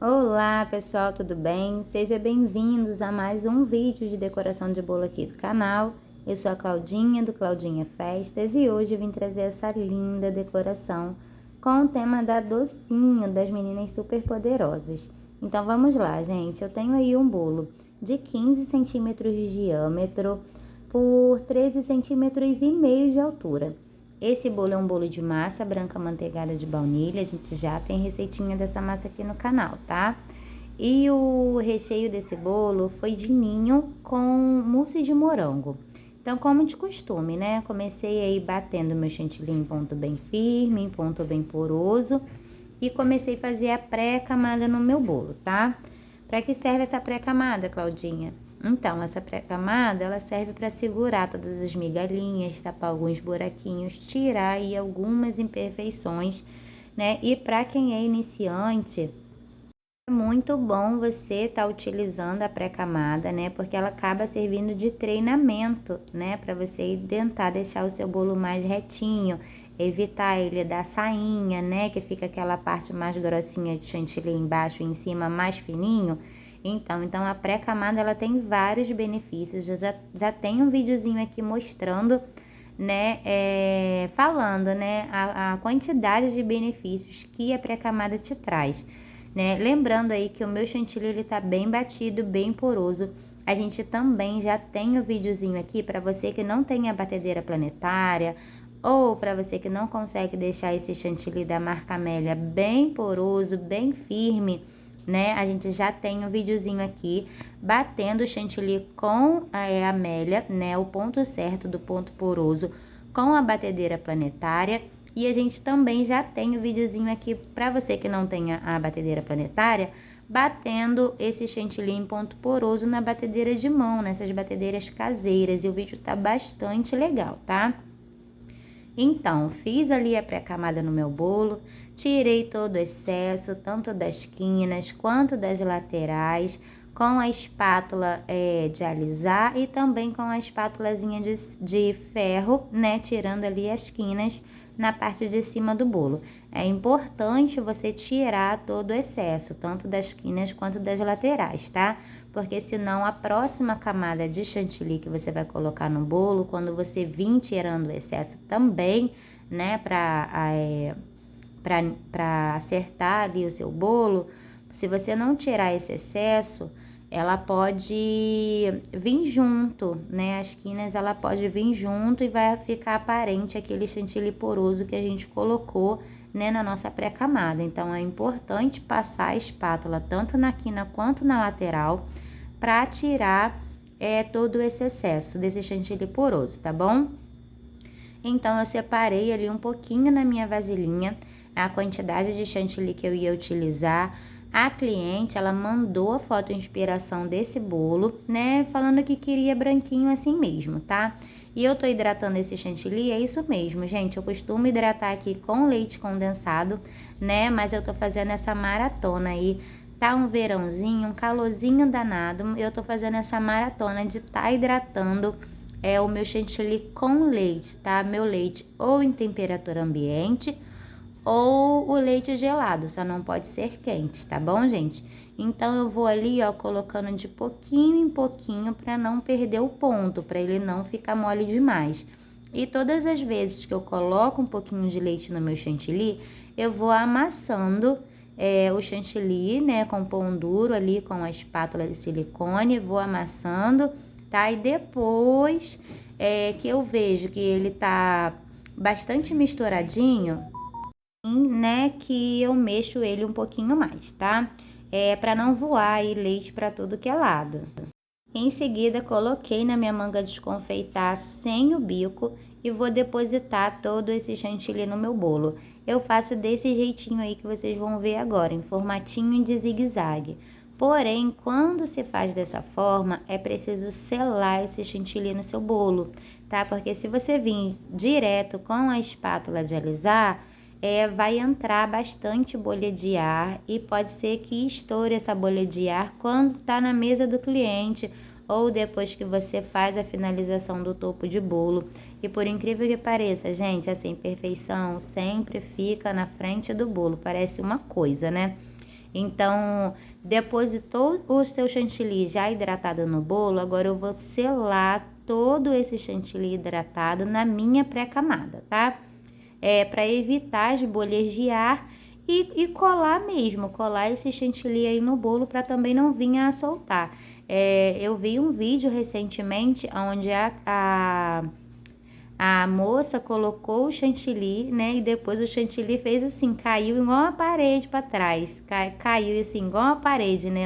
Olá pessoal, tudo bem? Sejam bem-vindos a mais um vídeo de decoração de bolo aqui do canal. Eu sou a Claudinha, do Claudinha Festas, e hoje eu vim trazer essa linda decoração com o tema da docinho das meninas super poderosas. Então vamos lá, gente. Eu tenho aí um bolo de 15 centímetros de diâmetro por 13 centímetros e meio de altura. Esse bolo é um bolo de massa branca manteigada de baunilha. A gente já tem receitinha dessa massa aqui no canal, tá? E o recheio desse bolo foi de ninho com mousse de morango. Então, como de costume, né? Comecei aí batendo meu chantilly em ponto bem firme, em ponto bem poroso. E comecei a fazer a pré-camada no meu bolo, tá? Para que serve essa pré-camada, Claudinha? Então, essa pré-camada, ela serve para segurar todas as migalhinhas, tapar alguns buraquinhos, tirar aí algumas imperfeições, né? E para quem é iniciante, é muito bom você estar utilizando a pré-camada, né? Porque ela acaba servindo de treinamento, né? Para você tentar deixar o seu bolo mais retinho, evitar ele dar sainha, né? Que fica aquela parte mais grossinha de chantilly embaixo e em cima mais fininho. Então a pré-camada ela tem vários benefícios. Eu já tem um videozinho aqui mostrando, né, falando, né, a quantidade de benefícios que a pré-camada te traz, né? Lembrando aí que o meu chantilly ele tá bem batido, bem poroso. A gente também já tem o videozinho aqui para você que não tem a batedeira planetária ou para você que não consegue deixar esse chantilly da marca Amélia bem poroso, bem firme, né? A gente já tem um videozinho aqui batendo o chantilly com a Amélia, né? O ponto certo do ponto poroso com a batedeira planetária. E a gente também já tem o videozinho aqui para você que não tem a batedeira planetária, batendo esse chantilly em ponto poroso na batedeira de mão, nessas batedeiras caseiras. E o vídeo tá bastante legal, tá? Então, fiz ali a pré-camada no meu bolo, tirei todo o excesso, tanto das quinas quanto das laterais, com a espátula de alisar e também com a espátulazinha de ferro, né, tirando ali as quinas na parte de cima do bolo. É importante você tirar todo o excesso, tanto das quinas quanto das laterais, tá? Porque senão a próxima camada de chantilly que você vai colocar no bolo, quando você vir tirando o excesso também, né, para acertar ali o seu bolo, se você não tirar esse excesso, ela pode vir junto, né? As quinas ela pode vir junto e vai ficar aparente aquele chantilly poroso que a gente colocou, né, na nossa pré-camada. Então é importante passar a espátula tanto na quina quanto na lateral para tirar todo esse excesso desse chantilly poroso, tá bom? Então eu separei ali um pouquinho na minha vasilhinha a quantidade de chantilly que eu ia utilizar. A cliente, ela mandou a foto inspiração desse bolo, né, falando que queria branquinho assim mesmo, tá? E eu tô hidratando esse chantilly, é isso mesmo, gente, eu costumo hidratar aqui com leite condensado, né, mas eu tô fazendo essa maratona aí, tá um verãozinho, um calorzinho danado, eu tô fazendo essa maratona de tá hidratando o meu chantilly com leite, tá? Meu leite ou em temperatura ambiente ou o leite gelado, só não pode ser quente, tá bom, gente? Então eu vou ali, ó, colocando de pouquinho em pouquinho para não perder o ponto, para ele não ficar mole demais. E todas as vezes que eu coloco um pouquinho de leite no meu chantilly, eu vou amassando o chantilly, né, com pão duro ali, com a espátula de silicone, vou amassando, tá? E depois que eu vejo que ele tá bastante misturadinho, né, que eu mexo ele um pouquinho mais, tá? Para não voar aí leite para tudo que é lado. Em seguida, coloquei na minha manga de confeitar sem o bico e vou depositar todo esse chantilly no meu bolo. Eu faço desse jeitinho aí que vocês vão ver agora, em formatinho de zigue-zague. Porém, quando se faz dessa forma, é preciso selar esse chantilly no seu bolo, tá? Porque se você vir direto com a espátula de alisar, vai entrar bastante bolha de ar e pode ser que estoure essa bolha de ar quando está na mesa do cliente ou depois que você faz a finalização do topo de bolo. E por incrível que pareça, gente, essa imperfeição sempre fica na frente do bolo, parece uma coisa, né? Então, depositou o seu chantilly já hidratado no bolo, agora eu vou selar todo esse chantilly hidratado na minha pré-camada, tá? Para evitar as bolhas de ar e colar mesmo, colar esse chantilly aí no bolo para também não vir a soltar. Eu vi um vídeo recentemente onde a moça colocou o chantilly, né? E depois o chantilly fez assim, caiu igual uma parede para trás. Caiu assim, igual uma parede, né?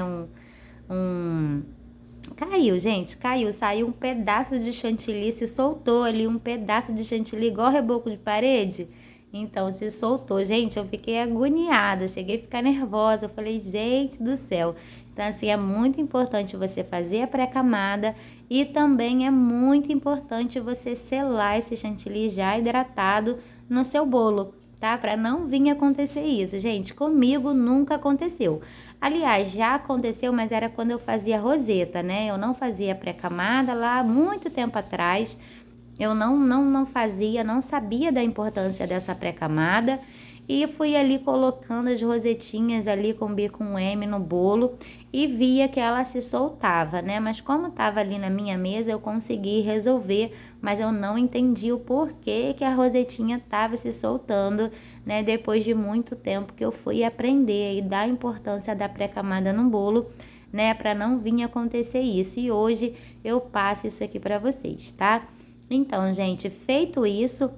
Caiu, gente, caiu. Saiu um pedaço de chantilly, se soltou ali um pedaço de chantilly igual reboco de parede. Então, se soltou. Gente, eu fiquei agoniada, cheguei a ficar nervosa. Eu falei, gente do céu. Então, assim, é muito importante você fazer a pré-camada e também é muito importante você selar esse chantilly já hidratado no seu bolo, tá? Para não vir acontecer isso. Gente, comigo nunca aconteceu. Aliás, já aconteceu, mas era quando eu fazia roseta, né? Eu não fazia pré-camada lá há muito tempo atrás. Eu não fazia, não sabia da importância dessa pré-camada e fui ali colocando as rosetinhas ali com B com M no bolo e via que ela se soltava, né? Mas como estava ali na minha mesa, eu consegui resolver, mas eu não entendi o porquê que a rosetinha estava se soltando, né? Depois de muito tempo que eu fui aprender e dar a importância da pré-camada no bolo, né? Para não vir acontecer isso. E hoje eu passo isso aqui para vocês, tá? Então, gente, feito isso,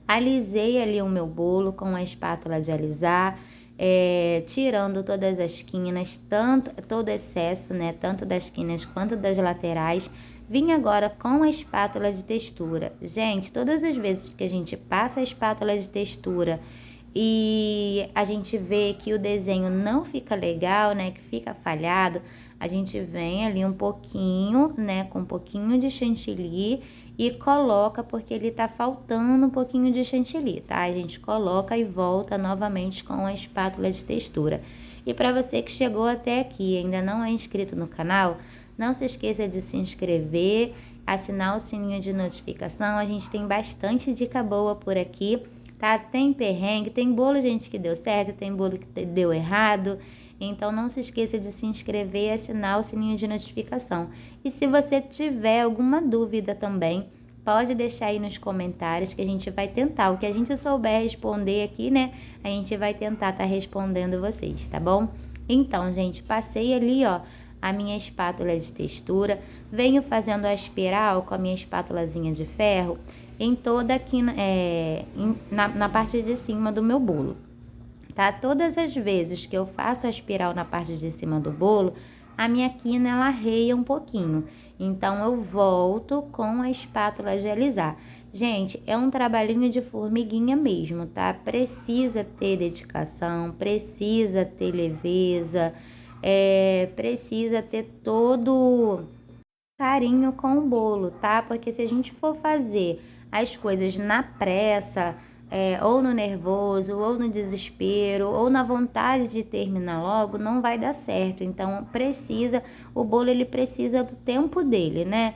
alisei ali o meu bolo com a espátula de alisar, tirando todas as quinas, todo excesso, né, tanto das quinas quanto das laterais. Vim agora com a espátula de textura. Gente, todas as vezes que a gente passa a espátula de textura e a gente vê que o desenho não fica legal, né, que fica falhado, a gente vem ali um pouquinho, né, com um pouquinho de chantilly e coloca, porque ele tá faltando um pouquinho de chantilly, tá? A gente coloca e volta novamente com a espátula de textura. E para você que chegou até aqui e ainda não é inscrito no canal, não se esqueça de se inscrever, assinar o sininho de notificação. A gente tem bastante dica boa por aqui, tá? Tem perrengue, tem bolo, gente, que deu certo, tem bolo que deu errado. Então, não se esqueça de se inscrever e assinar o sininho de notificação. E se você tiver alguma dúvida também, pode deixar aí nos comentários que a gente vai tentar. O que a gente souber responder aqui, né? A gente vai tentar estar respondendo vocês, tá bom? Então, gente, passei ali, ó, a minha espátula de textura. Venho fazendo a espiral com a minha espátulazinha de ferro em toda aqui, na parte de cima do meu bolo. Tá? Todas as vezes que eu faço a espiral na parte de cima do bolo, a minha quina ela arreia um pouquinho. Então, eu volto com a espátula de alisar. Gente, é um trabalhinho de formiguinha mesmo, tá? Precisa ter dedicação, precisa ter leveza, precisa ter todo carinho com o bolo, tá? Porque se a gente for fazer as coisas na pressa, ou no nervoso, ou no desespero, ou na vontade de terminar logo, não vai dar certo. Então, o bolo ele precisa do tempo dele, né?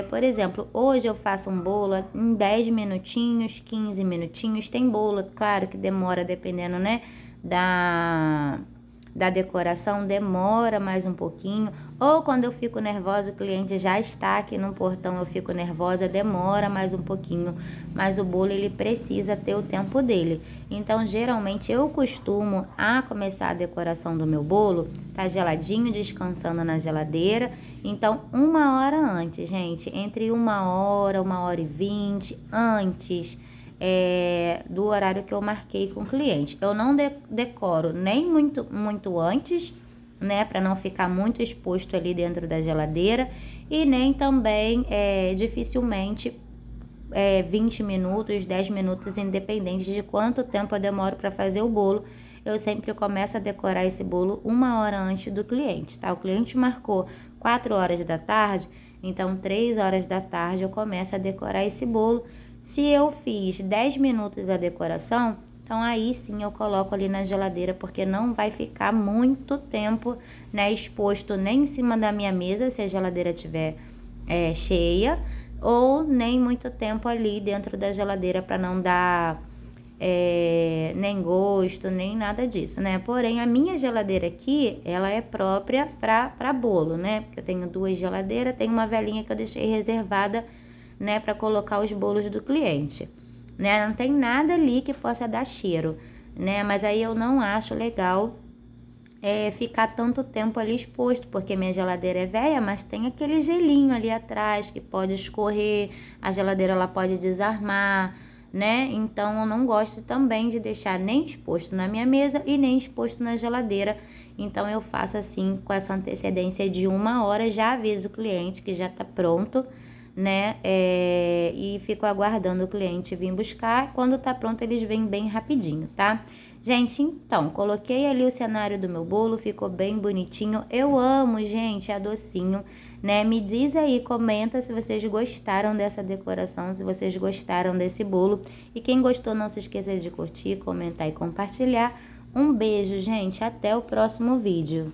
Por exemplo, hoje eu faço um bolo em 10 minutinhos, 15 minutinhos. Tem bolo, claro, que demora, dependendo, né, da decoração, demora mais um pouquinho, ou quando eu fico nervosa, o cliente já está aqui no portão, eu fico nervosa, demora mais um pouquinho, mas o bolo ele precisa ter o tempo dele. Então, geralmente eu costumo a começar a decoração do meu bolo, tá geladinho, descansando na geladeira. Então, 1 hora antes, gente, entre 1 hora, 1 hora e 20 antes do horário que eu marquei com o cliente. Eu não decoro nem muito antes, né, para não ficar muito exposto ali dentro da geladeira, e nem também dificilmente 20 minutos, 10 minutos, independente de quanto tempo eu demoro para fazer o bolo. Eu sempre começo a decorar esse bolo 1 hora antes do cliente, tá? O cliente marcou 4 horas da tarde, então 3 horas da tarde eu começo a decorar esse bolo. Se eu fiz 10 minutos a decoração, então aí sim eu coloco ali na geladeira, porque não vai ficar muito tempo, né, exposto nem em cima da minha mesa, se a geladeira estiver cheia, ou nem muito tempo ali dentro da geladeira, para não dar nem gosto, nem nada disso, né? Porém, a minha geladeira aqui, ela é própria para bolo, né? Porque eu tenho 2 geladeiras, tem uma velhinha que eu deixei reservada, né, para colocar os bolos do cliente, né? Não tem nada ali que possa dar cheiro, né? Mas aí eu não acho legal ficar tanto tempo ali exposto, porque minha geladeira é velha, mas tem aquele gelinho ali atrás que pode escorrer, a geladeira ela pode desarmar, né? Então eu não gosto também de deixar nem exposto na minha mesa e nem exposto na geladeira. Então eu faço assim com essa antecedência de 1 hora, já aviso o cliente que já tá pronto, né? E fico aguardando o cliente vir buscar. Quando tá pronto, eles vêm bem rapidinho, tá? Gente, então, coloquei ali o cenário do meu bolo, ficou bem bonitinho. Eu amo, gente, a docinho, né? Me diz aí, comenta se vocês gostaram dessa decoração, se vocês gostaram desse bolo. E quem gostou, não se esqueça de curtir, comentar e compartilhar. Um beijo, gente, até o próximo vídeo.